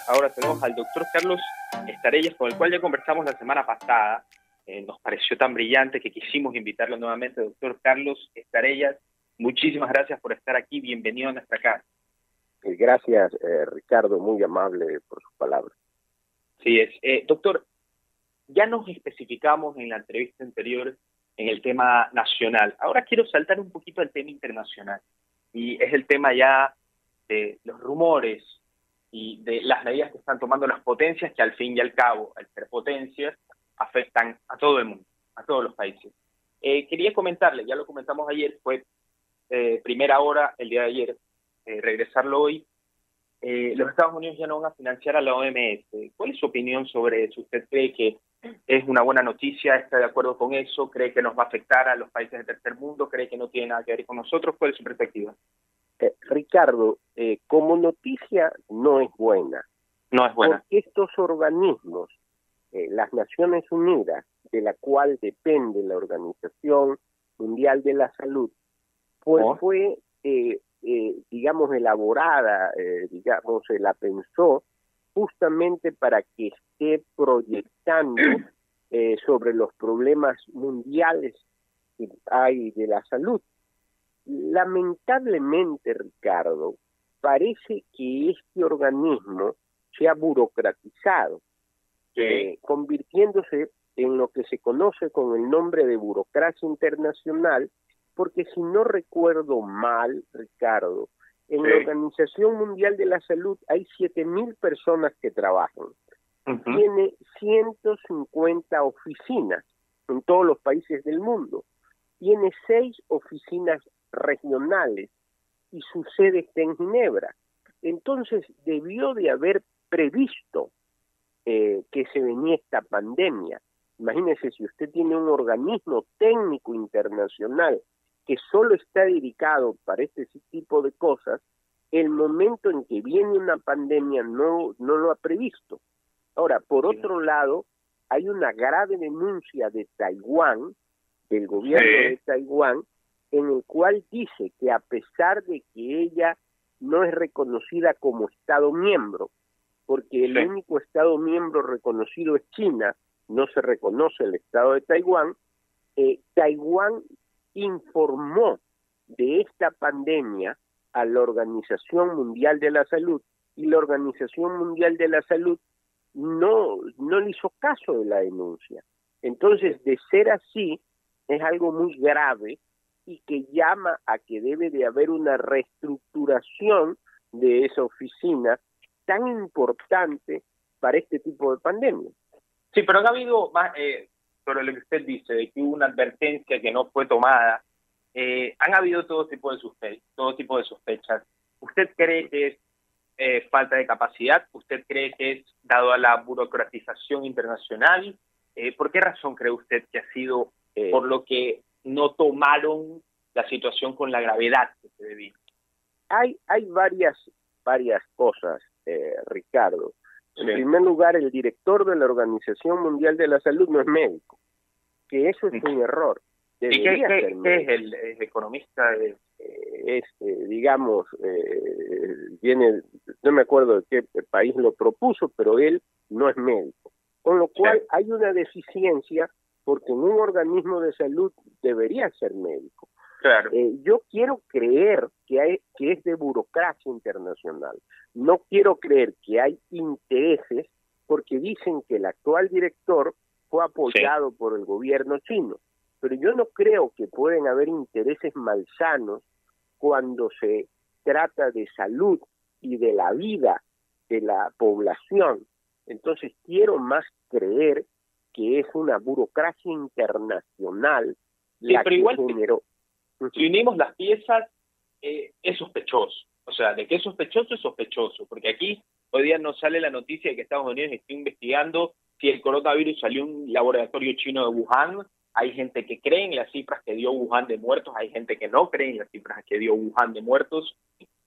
Ahora tenemos al doctor Carlos Estarellas, con el cual ya conversamos la semana pasada. Nos pareció tan brillante que quisimos invitarlo nuevamente. Doctor Carlos Estarellas, muchísimas gracias por estar aquí. Bienvenido a nuestra casa. Gracias, Ricardo, muy amable por sus palabras. Sí, doctor, ya nos especificamos en la entrevista anterior en el tema nacional. Ahora quiero saltar un poquito al tema internacional. Y es el tema ya de los rumores y de las medidas que están tomando las potencias, que al fin y al cabo, al ser potencias, afectan a todo el mundo, a todos los países. Quería comentarle, ya lo comentamos ayer, fue primera hora el día de ayer, regresarlo hoy. Los Estados Unidos ya no van a financiar a la OMS. ¿Cuál es su opinión sobre eso? ¿Usted cree que es una buena noticia? ¿Está de acuerdo con eso? ¿Cree que nos va a afectar a los países del tercer mundo? ¿Cree que no tiene nada que ver con nosotros? ¿Cuál es su perspectiva? Ricardo, como noticia no es buena. No es buena. Porque estos organismos, las Naciones Unidas, de la cual depende la Organización Mundial de la Salud, pues fue, digamos, elaborada, se la pensó justamente para que esté proyectando sobre los problemas mundiales que hay de la salud. Lamentablemente, Ricardo, parece que este organismo se ha burocratizado, convirtiéndose en lo que se conoce con el nombre de burocracia internacional, porque si no recuerdo mal, Ricardo, en la Organización Mundial de la Salud hay 7.000 personas que trabajan. Tiene 150 oficinas en todos los países del mundo. Tiene 6 oficinas regionales y su sede está en Ginebra. Entonces debió de haber previsto que se venía esta pandemia. Imagínese, si usted tiene un organismo técnico internacional que solo está dedicado para este tipo de cosas, el momento en que viene una pandemia no lo ha previsto. Ahora, por otro lado, hay una grave denuncia de Taiwán, del gobierno de Taiwán, en el cual dice que a pesar de que ella no es reconocida como Estado miembro, porque el único Estado miembro reconocido es China, no se reconoce el Estado de Taiwán, Taiwán informó de esta pandemia a la Organización Mundial de la Salud, y la Organización Mundial de la Salud no le hizo caso de la denuncia. Entonces, de ser así, es algo muy grave y que llama a que debe de haber una reestructuración de esa oficina tan importante para este tipo de pandemia. Sí, pero ha habido más, sobre lo que usted dice, de que hubo una advertencia que no fue tomada. Han habido todo tipo de sospechas. ¿Usted cree que es falta de capacidad? ¿Usted cree que es dado a la burocratización internacional? ¿Por qué razón cree usted que ha sido por lo que no tomaron la situación con la gravedad que se debía? Hay varias cosas, Ricardo. En primer lugar, el director de la Organización Mundial de la Salud no es médico, que eso es un error. ¿Y qué es el economista? Digamos, viene, no me acuerdo de qué país lo propuso, pero él no es médico. Con lo cual hay una deficiencia, porque en un organismo de salud debería ser médico. Claro. Yo quiero creer que es de burocracia internacional. No quiero creer que hay intereses, porque dicen que el actual director fue apoyado por el gobierno chino. Pero yo no creo que pueden haber intereses malsanos cuando se trata de salud y de la vida de la población. Entonces quiero más creer que es una burocracia internacional la que generó. Si unimos las piezas, es sospechoso. O sea, de que es sospechoso, porque aquí hoy día nos sale la noticia de que Estados Unidos está investigando si el coronavirus salió en un laboratorio chino de Wuhan. Hay gente que cree en las cifras que dio Wuhan de muertos, hay gente que no cree en las cifras que dio Wuhan de muertos.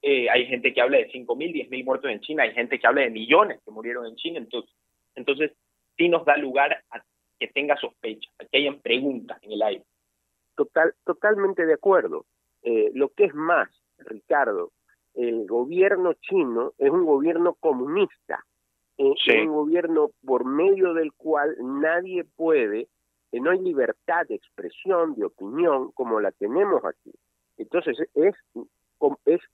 Hay gente que habla de 5.000, 10.000 muertos en China, hay gente que habla de millones que murieron en China. Entonces sí nos da lugar a que tenga sospecha, a que hayan preguntas en el aire. Totalmente de acuerdo. Lo que es más, Ricardo, el gobierno chino es un gobierno comunista, un gobierno por medio del cual nadie puede, no hay libertad de expresión, de opinión, como la tenemos aquí. Entonces es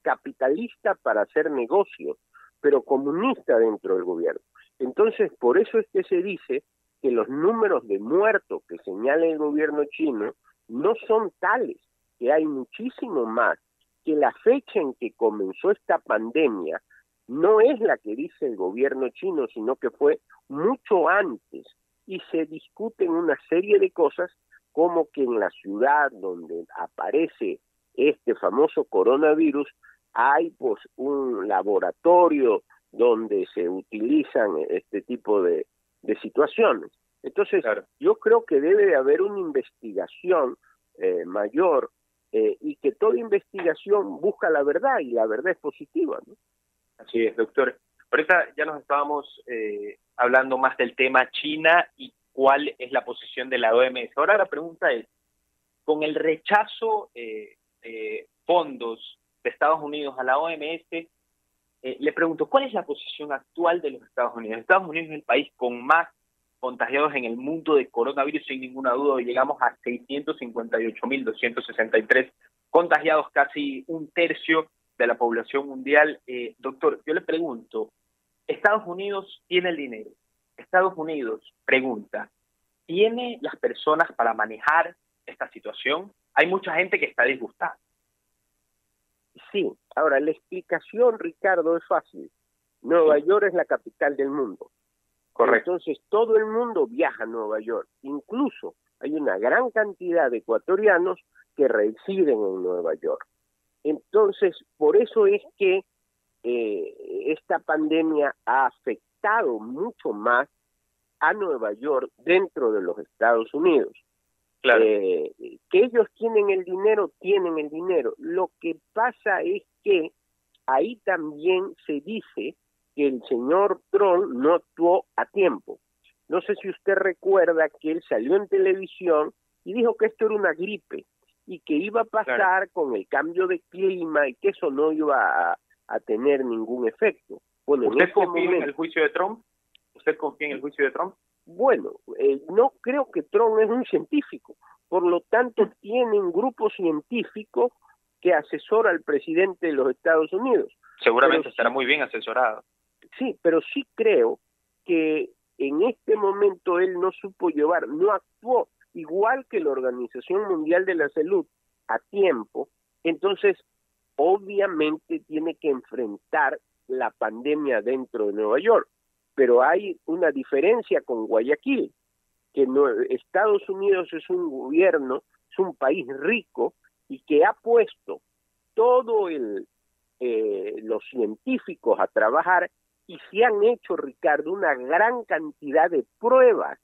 capitalista para hacer negocios, pero comunista dentro del gobierno. Entonces, por eso es que se dice que los números de muertos que señala el gobierno chino no son tales, que hay muchísimo más, que la fecha en que comenzó esta pandemia no es la que dice el gobierno chino, sino que fue mucho antes, y se discuten una serie de cosas como que en la ciudad donde aparece este famoso coronavirus hay pues un laboratorio donde se utilizan este tipo de situaciones. Entonces, claro, yo creo que debe de haber una investigación mayor y que toda investigación busca la verdad y la verdad es positiva, ¿no? Así es, doctor. Ahorita ya nos estábamos hablando más del tema China y cuál es la posición de la OMS. Ahora la pregunta es, con el rechazo fondos de Estados Unidos a la OMS, le pregunto, ¿cuál es la posición actual de los Estados Unidos? Estados Unidos es el país con más contagiados en el mundo de coronavirus, sin ninguna duda. Llegamos a 658.263 contagiados, casi un tercio de la población mundial. Doctor, yo le pregunto, Estados Unidos tiene el dinero. Estados Unidos, pregunta, ¿tiene las personas para manejar esta situación? Hay mucha gente que está disgustada. Sí, ahora la explicación, Ricardo, es fácil. Nueva York es la capital del mundo. Correcto. Entonces todo el mundo viaja a Nueva York. Incluso hay una gran cantidad de ecuatorianos que residen en Nueva York. Entonces, por eso es que esta pandemia ha afectado mucho más a Nueva York dentro de los Estados Unidos. Claro. Que ellos tienen el dinero. Lo que pasa es que ahí también se dice que el señor Trump no actuó a tiempo. No sé si usted recuerda que él salió en televisión y dijo que esto era una gripe y que iba a pasar con el cambio de clima y que eso no iba a tener ningún efecto. Bueno, ¿Usted confía en el juicio de Trump? ¿Usted confía en el juicio de Trump? Bueno, no creo que Trump es un científico. Por lo tanto, tiene un grupo científico que asesora al presidente de los Estados Unidos. Seguramente estará muy bien asesorado. Sí, pero sí creo que en este momento él no supo no actuó igual que la Organización Mundial de la Salud a tiempo. Entonces, obviamente tiene que enfrentar la pandemia dentro de Nueva York. Pero hay una diferencia con Guayaquil, que Estados Unidos es un gobierno, es un país rico y que ha puesto todo los científicos a trabajar y se han hecho, Ricardo, una gran cantidad de pruebas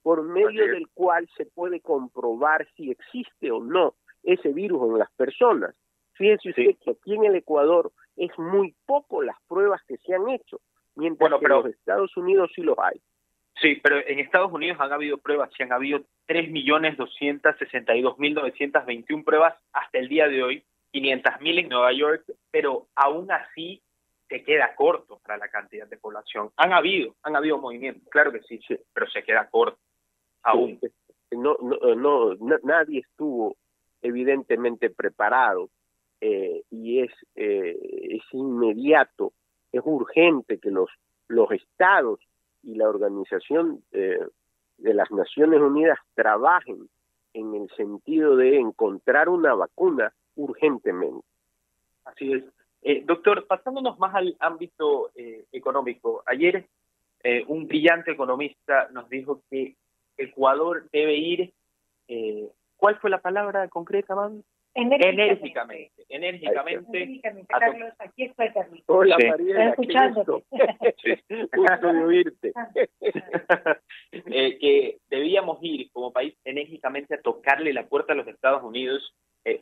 por medio del cual se puede comprobar si existe o no ese virus en las personas. Fíjense usted que aquí en el Ecuador es muy poco las pruebas que se han hecho, mientras que en los Estados Unidos sí los hay. Sí, pero en Estados Unidos han habido pruebas, sí han habido 3.262.921 pruebas hasta el día de hoy, 500.000 en Nueva York, pero aún así se queda corto para la cantidad de población. Han habido movimientos, claro que sí, pero se queda corto aún. Nadie estuvo evidentemente preparado y es inmediato, es urgente que los estados y la Organización de las Naciones Unidas trabajen en el sentido de encontrar una vacuna urgentemente. Así es. Doctor, pasándonos más al ámbito económico, ayer un brillante economista nos dijo que Ecuador debe ir, ¿cuál fue la palabra concreta, man? Enérgicamente. Carlos, aquí estoy, Carlos. Hola, Mariela, escuchándote. Gusto de oírte. Que debíamos ir como país enérgicamente a tocarle la puerta a los Estados Unidos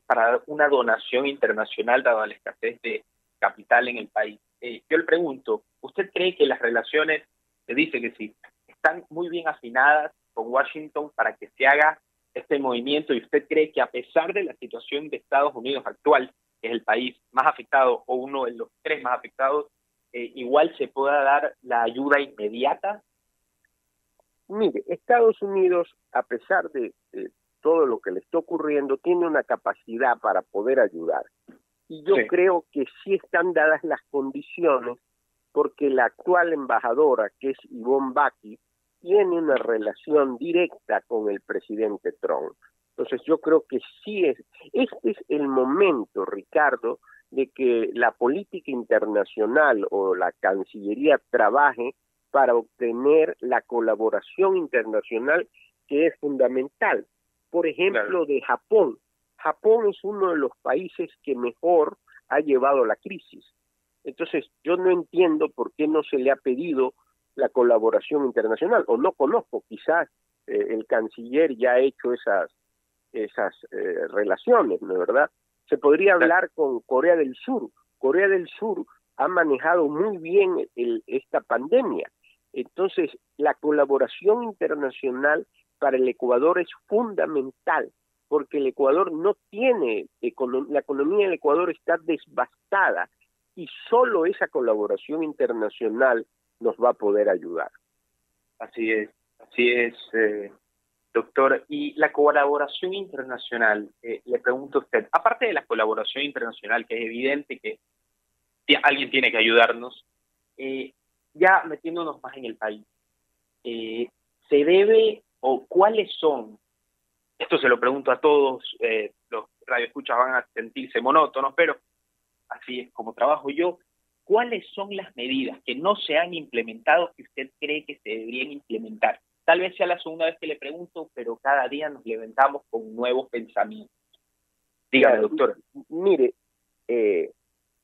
para dar una donación internacional dada la escasez de capital en el país. Yo le pregunto, ¿usted cree que las relaciones, se dice que sí, están muy bien afinadas con Washington para que se haga este movimiento, y usted cree que a pesar de la situación de Estados Unidos actual, que es el país más afectado o uno de los tres más afectados, igual se pueda dar la ayuda inmediata? Mire, Estados Unidos, a pesar de todo lo que le está ocurriendo, tiene una capacidad para poder ayudar. Y yo creo que sí están dadas las condiciones, porque la actual embajadora, que es Yvonne Baki, tiene una relación directa con el presidente Trump. Entonces yo creo que sí este es el momento, Ricardo, de que la política internacional o la Cancillería trabaje para obtener la colaboración internacional, que es fundamental. Por ejemplo, de Japón. Japón es uno de los países que mejor ha llevado la crisis. Entonces, yo no entiendo por qué no se le ha pedido la colaboración internacional, o no conozco, quizás el canciller ya ha hecho esas relaciones, ¿no es verdad? Se podría hablar con Corea del Sur. Corea del Sur ha manejado muy bien esta pandemia. Entonces, la colaboración internacional para el Ecuador es fundamental, porque el Ecuador no tiene, la economía del Ecuador está devastada, y solo esa colaboración internacional nos va a poder ayudar. Así es, doctor. Y la colaboración internacional, le pregunto a usted, aparte de la colaboración internacional, que es evidente que alguien tiene que ayudarnos, ya metiéndonos más en el país, ¿se debe o cuáles son, esto se lo pregunto a todos, los radioescuchas van a sentirse monótonos, pero así es como trabajo yo, ¿cuáles son las medidas que no se han implementado que usted cree que se deberían implementar? Tal vez sea la segunda vez que le pregunto, pero cada día nos levantamos con nuevos pensamientos. Dígame, doctor. Mire,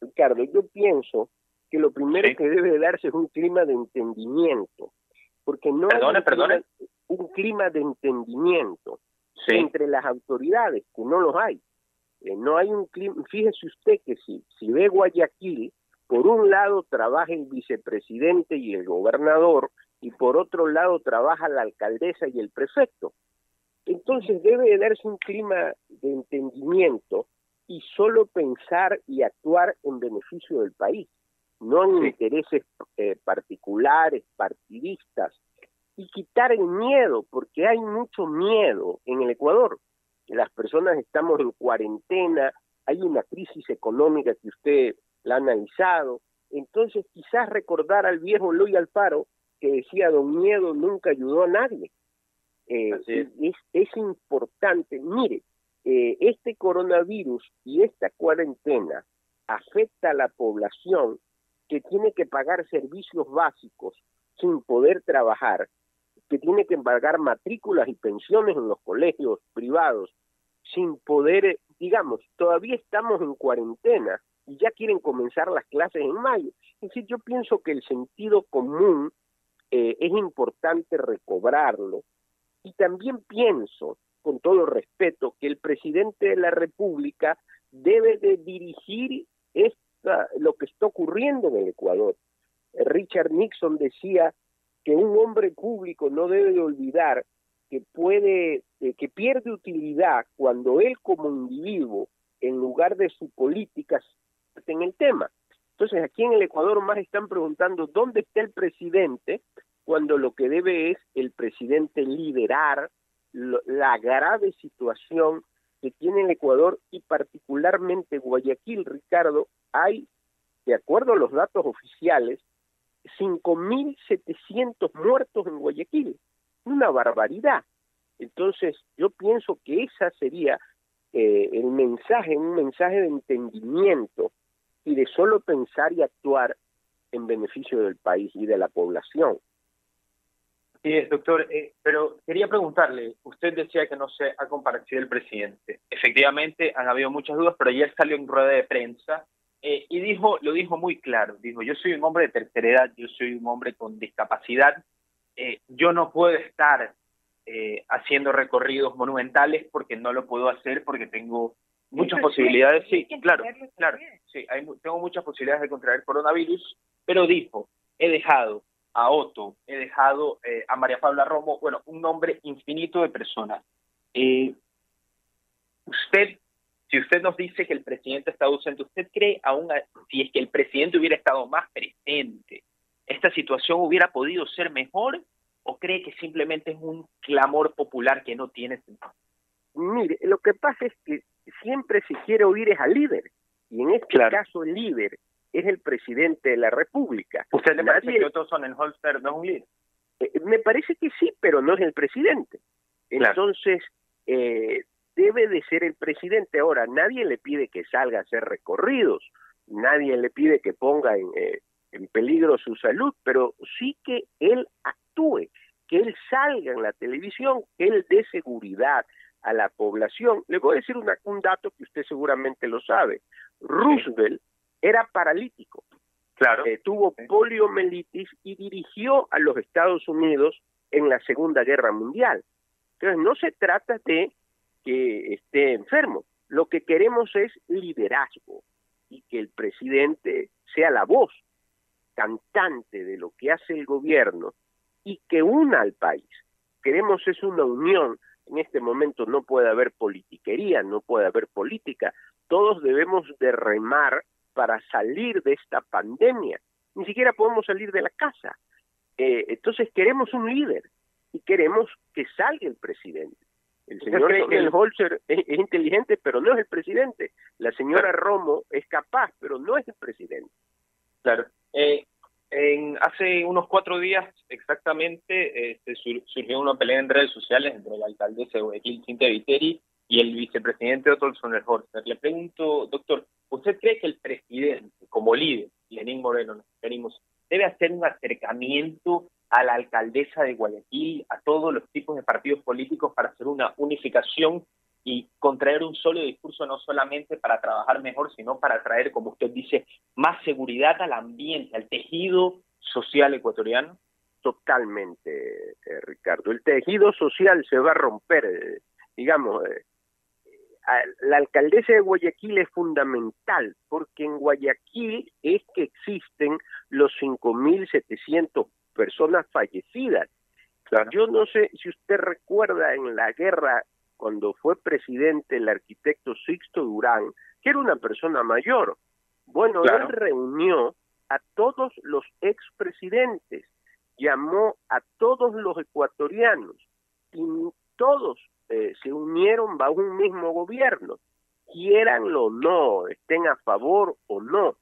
Ricardo, yo pienso que lo primero que debe darse es un clima de entendimiento, porque no hay un clima de entendimiento entre las autoridades, que no los hay. No hay un clima. Fíjese usted que si ve Guayaquil, por un lado trabaja el vicepresidente y el gobernador, y por otro lado trabaja la alcaldesa y el prefecto. Entonces debe de darse un clima de entendimiento y solo pensar y actuar en beneficio del país, no en intereses particulares, partidistas, y quitar el miedo, porque hay mucho miedo en el Ecuador. Las personas estamos en cuarentena, hay una crisis económica que usted la ha analizado. Entonces quizás recordar al viejo Eloy Alfaro, que decía: don miedo nunca ayudó a nadie. Es importante. Mire, este coronavirus y esta cuarentena afecta a la población que tiene que pagar servicios básicos sin poder trabajar, que tiene que pagar matrículas y pensiones en los colegios privados sin poder, digamos, todavía estamos en cuarentena y ya quieren comenzar las clases en mayo. Es decir, yo pienso que el sentido común es importante recobrarlo, y también pienso, con todo respeto, que el presidente de la República debe de dirigir lo que está ocurriendo en el Ecuador. Richard Nixon decía que un hombre público no debe de olvidar que que pierde utilidad cuando él como individuo, en lugar de su política, se en el tema. Entonces aquí en el Ecuador más están preguntando dónde está el presidente, cuando lo que debe es el presidente liderar la grave situación que tiene el Ecuador, y particularmente Guayaquil. Ricardo, hay, de acuerdo a los datos oficiales, 5.700 muertos en Guayaquil. Una barbaridad. Entonces, yo pienso que esa sería el mensaje, un mensaje de entendimiento y de solo pensar y actuar en beneficio del país y de la población. Sí, doctor, pero quería preguntarle, usted decía que no se ha comparecido el presidente. Efectivamente, han habido muchas dudas, pero ayer salió en rueda de prensa y lo dijo muy claro. Dijo: yo soy un hombre de tercera edad, yo soy un hombre con discapacidad, yo no puedo estar haciendo recorridos monumentales porque no lo puedo hacer, porque tengo muchas posibilidades. Sí, claro, sí, tengo muchas posibilidades de contraer coronavirus, pero dijo: he dejado a Otto, he dejado a María Paula Romo, un nombre infinito de personas. Usted, Si usted nos dice que el presidente está ausente, ¿usted cree si es que el presidente hubiera estado más presente, esta situación hubiera podido ser mejor o cree que simplemente es un clamor popular que no tiene sentido? Mire, lo que pasa es que siempre se quiere oír es al líder, y en este caso el líder es el presidente de la República. ¿Usted le parece que Otto Sonnenholzer no es un líder? Me parece que sí, pero no es el presidente. Entonces, debe de ser el presidente. Ahora, nadie le pide que salga a hacer recorridos, nadie le pide que ponga en peligro su salud, pero sí que él actúe, que él salga en la televisión, que él dé seguridad a la población. Le voy a decir un dato que usted seguramente lo sabe. Roosevelt era paralítico, tuvo poliomielitis y dirigió a los Estados Unidos en la Segunda Guerra Mundial. Entonces no se trata de que esté enfermo, lo que queremos es liderazgo y que el presidente sea la voz cantante de lo que hace el gobierno y que una al país. Queremos es una unión. En este momento no puede haber politiquería, no puede haber política. Todos debemos de remar para salir de esta pandemia. Ni siquiera podemos salir de la casa. Entonces queremos un líder y queremos que salga el presidente. El señor Sonnenholzer es inteligente, pero no es el presidente. La señora Romo es capaz, pero no es el presidente. Claro. Hace unos 4 días exactamente surgió una pelea en redes sociales entre la alcaldesa de Guayaquil, Cintia Viteri, y el vicepresidente Otto Sonnenholzer. Le pregunto, doctor, ¿usted cree que el presidente, como líder, Lenín Moreno, nos referimos, debe hacer un acercamiento a la alcaldesa de Guayaquil, a todos los tipos de partidos políticos para hacer una unificación y contraer un solo discurso, no solamente para trabajar mejor, sino para traer, como usted dice, más seguridad al ambiente, al tejido social ecuatoriano? Totalmente, Ricardo. El tejido social se va a romper, la alcaldesa de Guayaquil es fundamental, porque en Guayaquil es que existen los 5.700 personas fallecidas. Claro. Yo no sé si usted recuerda en la guerra, cuando fue presidente el arquitecto Sixto Durán, que era una persona mayor. Bueno, claro, él reunió a todos los expresidentes, llamó a todos los ecuatorianos, y todos se unieron bajo un mismo gobierno, quieranlo o no, estén a favor o no.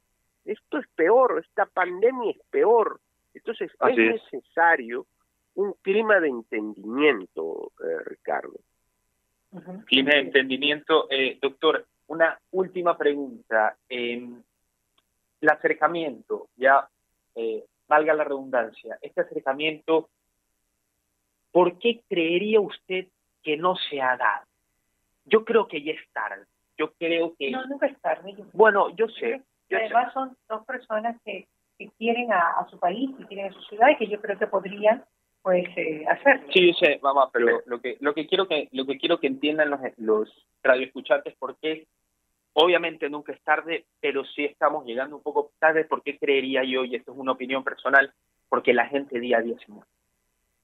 Esto es peor, esta pandemia es peor. Entonces es necesario un clima de entendimiento, Ricardo. Clima de entendimiento. Doctor, una última pregunta. El acercamiento, valga la redundancia, este acercamiento, ¿por qué creería usted que no se ha dado? Yo creo que ya es tarde. Yo creo que... No, nunca es tarde. Bueno, yo sé. Además son dos personas que quieren a su país, que quieren a su ciudad y que yo creo que podrían hacerlo. Sí, yo sé, mamá, pero lo que quiero que entiendan los radioescuchantes, porque obviamente nunca es tarde, pero sí estamos llegando un poco tarde. ¿Por qué creería yo? Y esto es una opinión personal, porque la gente día a día se muere.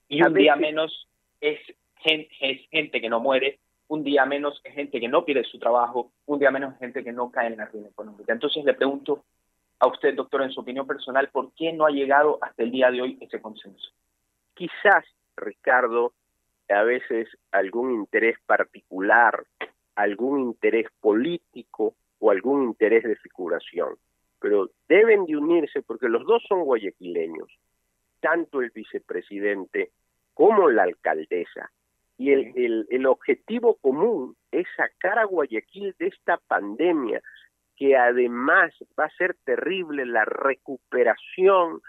Y un día menos es gente que no muere, un día menos es gente que no pierde su trabajo, un día menos es gente que no cae en la ruina económica. Entonces le pregunto a usted, doctor, en su opinión personal, ¿por qué no ha llegado hasta el día de hoy ese consenso? Quizás, Ricardo, a veces algún interés particular, algún interés político o algún interés de figuración, pero deben de unirse porque los dos son guayaquileños, tanto el vicepresidente como la alcaldesa, y el objetivo común es sacar a Guayaquil de esta pandemia, que además va a ser terrible la recuperación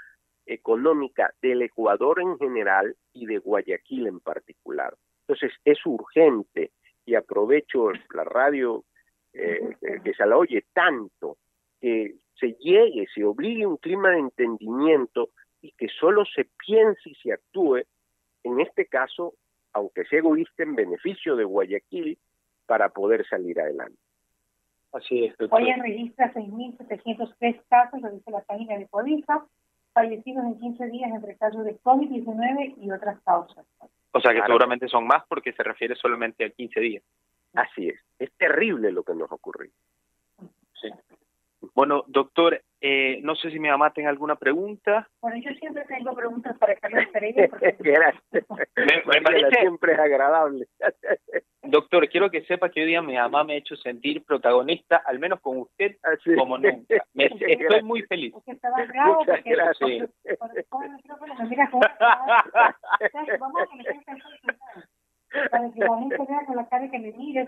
económica del Ecuador en general y de Guayaquil en particular. Entonces es urgente, y aprovecho la radio que se la oye tanto, que se obligue un clima de entendimiento y que solo se piense y se actúe, en este caso, aunque sea egoísta, en beneficio de Guayaquil para poder salir adelante. Así es, doctor. Hoy registra 6.703 casos, lo dice la página de Codifa, fallecidos en 15 días entre casos de COVID-19 y otras causas. O sea que seguramente son más porque se refiere solamente a 15 días. Así es terrible lo que nos ocurrió. Sí. Bueno, doctor, no sé si mi mamá tenga alguna pregunta. Bueno, yo siempre tengo preguntas para Carlos Pereira. Porque... Gracias. Me parece... Siempre es agradable. Doctor, quiero que sepa que hoy día mi mamá me ha hecho sentir protagonista, al menos con usted, así como nunca. Estoy muy feliz. Porque estaba bravo, muchas porque gracias. cuando el micrófono me mira con vamos a que me tengo que hacer para que la gente vea con la cara que me mire,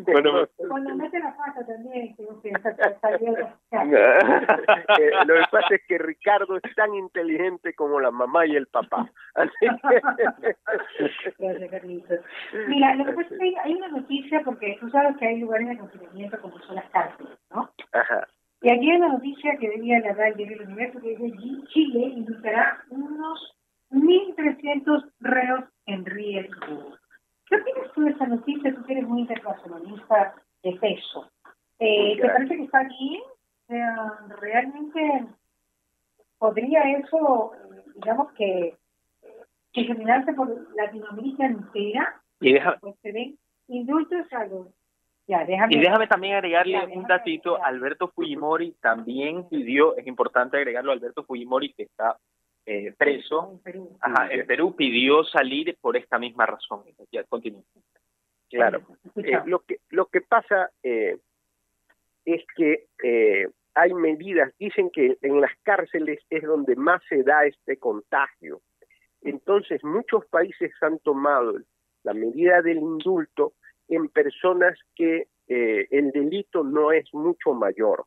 Bueno, cuando mete la pata también, que lo que pasa es que Ricardo es tan inteligente como la mamá y el papá. Gracias, Carlitos. Mira, lo que pasa es que hay una noticia, porque tú sabes que hay lugares de confinamiento como son las cárceles, ¿no? Ajá. Y aquí hay una noticia que debía agarrar el diario del Universo, que dice Chile invitará unos 1.300 reos en riesgo. ¿Qué opinas tú de esa noticia? Tú que eres muy internacionalista de peso. ¿Te parece que está bien? O sea, ¿realmente podría eso, digamos que diseminarse por Latinoamérica entera? Y déjame, pues se ven indultos a los... Y déjame también agregarle un datito. Alberto Fujimori también pidió, es importante agregarlo, Alberto Fujimori, que está preso en Perú. Ajá, en Perú, pidió salir por esta misma razón. Ya, continúo. Claro. Lo que pasa es que hay medidas, dicen que en las cárceles es donde más se da este contagio. Entonces, muchos países han tomado la medida del indulto en personas que el delito no es mucho mayor.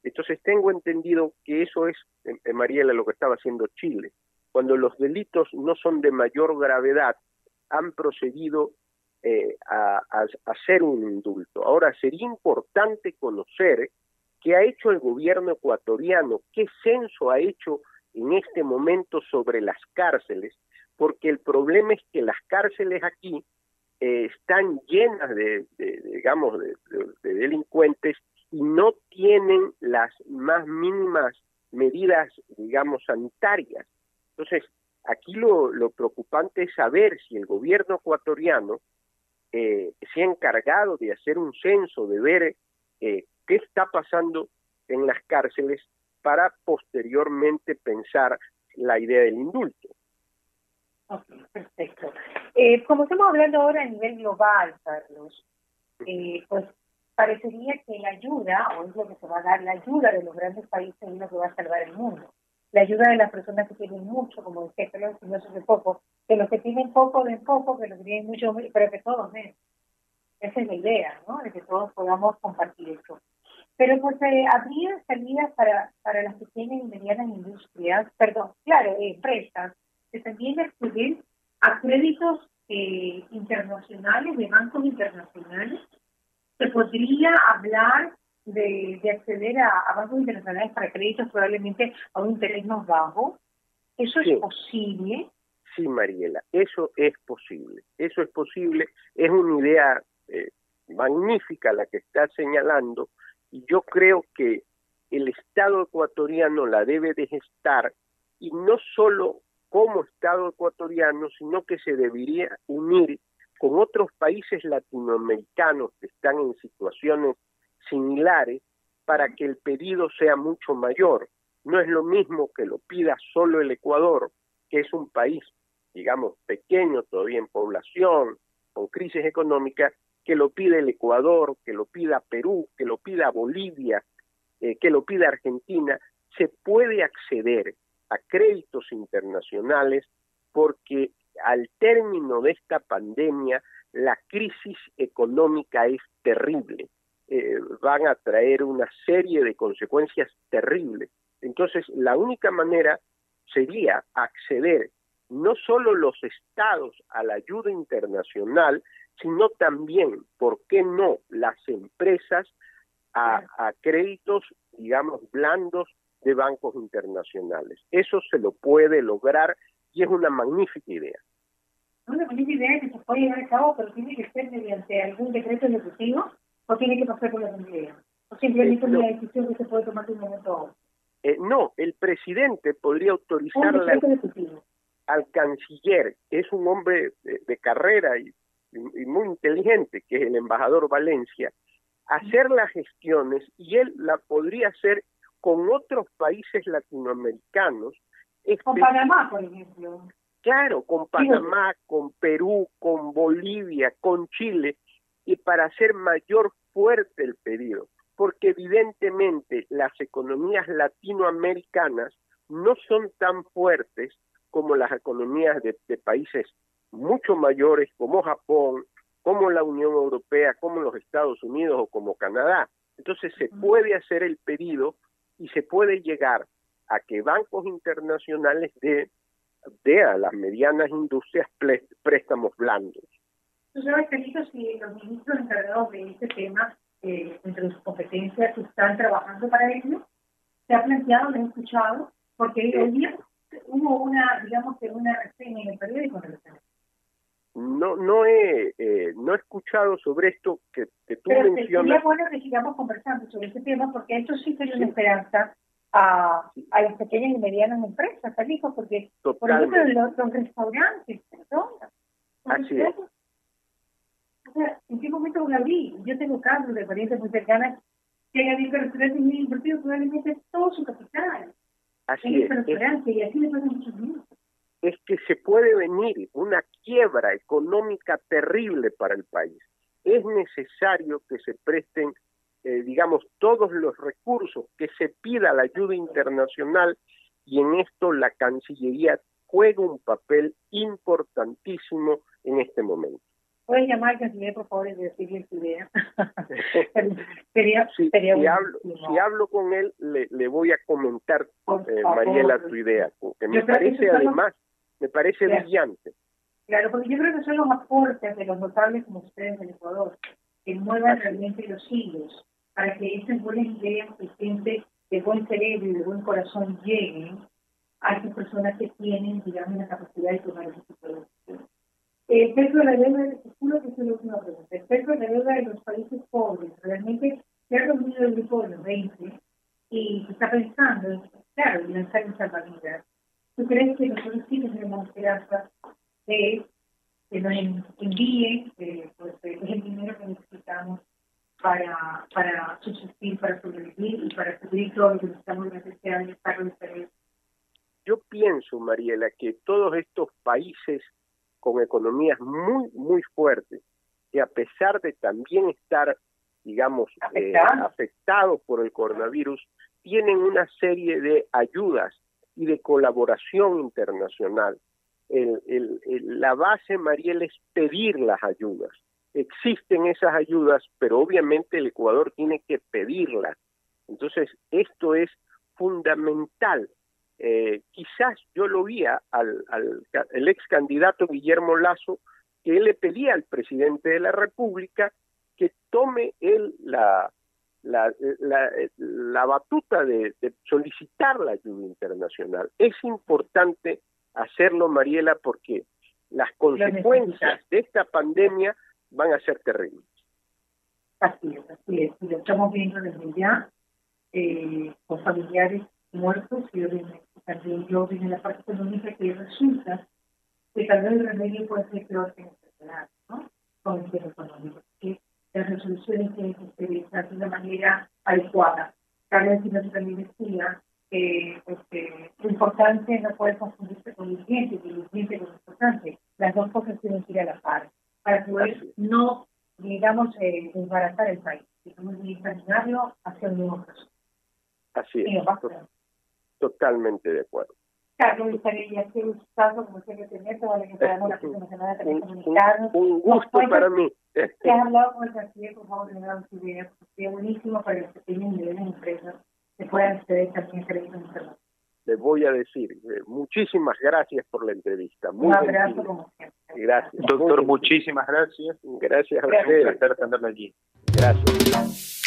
Entonces tengo entendido que eso es, Mariela, lo que estaba haciendo Chile. Cuando los delitos no son de mayor gravedad, han procedido a hacer un indulto. Ahora, sería importante conocer qué ha hecho el gobierno ecuatoriano, qué censo ha hecho en este momento sobre las cárceles, porque el problema es que las cárceles aquí están llenas de delincuentes y no tienen las más mínimas medidas, digamos, sanitarias. Entonces, aquí lo preocupante es saber si el gobierno ecuatoriano se ha encargado de hacer un censo, de ver qué está pasando en las cárceles para posteriormente pensar la idea del indulto. Ok, perfecto. Como estamos hablando ahora a nivel global, Carlos, pues parecería que la ayuda, o es lo que se va a dar, la ayuda de los grandes países es lo que va a salvar el mundo. La ayuda de las personas que tienen mucho, como decía Carlos, no es de poco, que los que tienen poco den poco, que los que tienen mucho, pero que todos den. Esa es la idea, ¿no? De que todos podamos compartir eso. Pero pues habría salidas para las pequeñas y medianas industrias, empresas, que también acceden a créditos internacionales, de bancos internacionales. Se podría hablar de acceder a bancos internacionales para créditos probablemente a un interés más bajo. ¿Eso es posible? Sí, Mariela, eso es posible. Eso es posible. Es una idea magnífica la que está señalando, y yo creo que el Estado ecuatoriano la debe de gestar, y no solo como Estado ecuatoriano, sino que se debería unir con otros países latinoamericanos que están en situaciones similares para que el pedido sea mucho mayor. No es lo mismo que lo pida solo el Ecuador, que es un país, digamos, pequeño todavía en población, con crisis económica, que lo pida el Ecuador, que lo pida Perú, que lo pida Bolivia, que lo pida Argentina. Se puede acceder a créditos internacionales porque al término de esta pandemia la crisis económica es terrible. Van a traer una serie de consecuencias terribles. Entonces, la única manera sería acceder no solo los estados a la ayuda internacional, sino también, ¿por qué no?, las empresas a créditos, digamos, blandos de bancos internacionales. Eso se lo puede lograr y es una magnífica idea. Una magnífica idea que se puede llevar a cabo, pero tiene que ser mediante algún decreto ejecutivo o tiene que pasar por la asamblea. O simplemente una decisión que se puede tomar de un momento a otro. No, el presidente podría autorizar un decreto ejecutivo. al canciller, que es un hombre de carrera y muy inteligente, que es el embajador Valencia, hacer las gestiones, y él la podría hacer con otros países latinoamericanos. Con Panamá, por ejemplo. Claro, con Panamá, con Perú, con Bolivia, con Chile, y para hacer mayor fuerte el pedido, porque evidentemente las economías latinoamericanas no son tan fuertes como las economías de países mucho mayores como Japón, como la Unión Europea, como los Estados Unidos o como Canadá. Entonces se puede hacer el pedido y se puede llegar a que bancos internacionales dé a las medianas industrias préstamos blandos. ¿Tú sabes, Carlitos, si los ministros encargados de este tema, entre sus competencias, están trabajando para ello? ¿Se ha planteado, lo he escuchado? Porque hoy día hubo una reseña en el periódico. No he escuchado sobre esto que tú mencionas. Sería bueno que sigamos conversando sobre este tema, porque esto sí sería una esperanza a las pequeñas y medianas empresas, Carlitos, porque por ejemplo los restaurantes, personas. Así es. O sea, ¿en qué momento van a abrir? Yo tengo casos de parientes muy cercanas que han abierto restaurantes y han invertido probablemente todo su capital en este restaurante, y así le pasan muchos minutos. Es que se puede venir una quiebra económica terrible para el país. Es necesario que se presten, todos los recursos, que se pida la ayuda internacional, y en esto la Cancillería juega un papel importantísimo en este momento. ¿Puedes llamar al canciller, por favor, y decirle su idea? Si hablo con él, le voy a comentar, Mariela, tu idea, porque me parece brillante. Claro, porque yo creo que son los aportes de los notables como ustedes en Ecuador, que muevan realmente los hilos, para que esas buenas ideas que gente de buen cerebro y de buen corazón lleguen a esas personas que tienen, digamos, la capacidad de tomar ese tipo de decisiones. El peso de la deuda, seguro que es la última pregunta. El peso de la deuda de los países pobres realmente se ha reunido el grupo de los 20 y se está pensando, claro, en lanzar un salvavidas. ¿Tú crees que nosotros sí tenemos esperanza de que nos envíen el dinero que necesitamos para subsistir, para sobrevivir y para cubrir todo lo que necesitamos durante este año para ustedes? Yo pienso, Mariela, que todos estos países con economías muy, muy fuertes, que a pesar de también estar, afectados por el coronavirus, tienen una serie de ayudas y de colaboración internacional. La base, Mariela, es pedir las ayudas. Existen esas ayudas, pero obviamente el Ecuador tiene que pedirlas. Entonces, esto es fundamental. Quizás yo lo vi el ex candidato Guillermo Lasso, que él le pedía al presidente de la República que tome él la batuta de solicitar la ayuda internacional. Es importante hacerlo, Mariela, porque las consecuencias de esta pandemia van a ser terribles. Así es. Y lo estamos viendo desde ya, con familiares muertos, y también yo vi en la parte económica que resulta que tal vez el remedio puede ser peor que la enfermedad, ¿no? Con el tema económico, que las resoluciones tienen que ser hechas de una manera adecuada. Cada vez que también decía lo importante no puede confundirse con lo urgente, y lo urgente con lo importante. Las dos cosas tienen que ir a la par, para poder no, desbaratar el país, sino encaminarlo hacia un nuevo proceso. Así es. Totalmente de acuerdo. Carlos Isabella, qué gustazo, como siempre, tenerte. Vale, que podamos la próxima semana también comunicarnos. Un gusto para mí. Que has hablado con el canciller, por favor, me da su idea, porque sería buenísimo para los pequeños y medianas empresas que puedan ustedes también servir con información. Les voy a decir, muchísimas gracias por la entrevista. Muy un abrazo, como siempre. Gracias. Doctor, muchísimas gracias. Gracias a ustedes. Un placer tenerlo allí. Gracias.